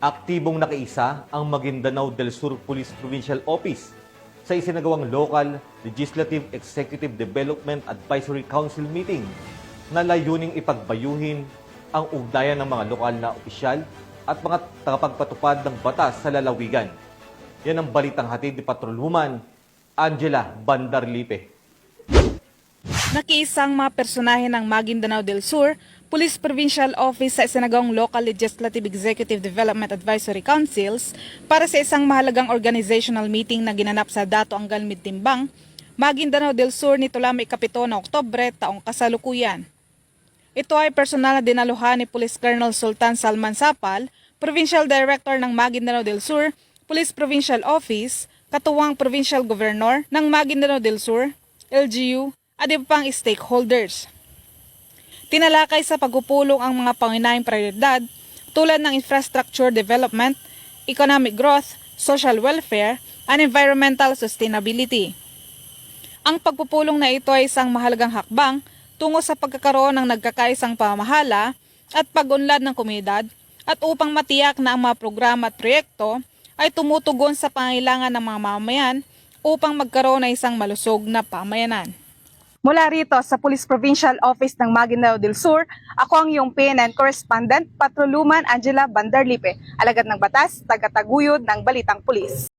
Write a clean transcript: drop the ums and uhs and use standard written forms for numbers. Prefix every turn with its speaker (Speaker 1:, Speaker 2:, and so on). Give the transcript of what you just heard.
Speaker 1: Aktibong nakiisa ang Maguindanao del Sur Police Provincial Office sa isinagawang Local Legislative Executive Development Advisory Council meeting na layuning ipagbayuhin ang ugnayan ng mga lokal na opisyal at mga tagapagpatupad ng batas sa lalawigan. Yan ang balitang hatid ni Patrolwoman Angela Bandarlipe.
Speaker 2: Nakiisang mga personahe ng Maguindanao del Sur Police Provincial Office sa isinagawang Local Legislative Executive Development Advisory Councils para sa isang mahalagang organizational meeting na ginanap sa Dato Angal Midtimbang, Maguindanao del Sur nito lamang ikapito ng Oktubre taong kasalukuyan. Ito ay personal na dinaluhan ni Police Colonel Sultan Salman Sapal, Provincial Director ng Maguindanao del Sur, Police Provincial Office, katuwang Provincial Governor ng Maguindanao del Sur, LGU, at iba pang stakeholders. Tinalakay sa pagpupulong ang mga pangunahing prioridad tulad ng infrastructure development, economic growth, social welfare, and environmental sustainability. Ang pagpupulong na ito ay isang mahalagang hakbang tungo sa pagkakaroon ng nagkakaisang pamahala at pag-unlad ng komunidad at upang matiyak na ang mga programa at proyekto ay tumutugon sa pangailangan ng mga mamamayan upang magkaroon ng isang malusog na pamayanan. Mula rito sa Police Provincial Office ng Maguindanao del Sur, ako ang iyong PNN Correspondent, Patrolwoman Angela Bandarlipe, alagad ng batas, tagataguyod ng Balitang Pulis.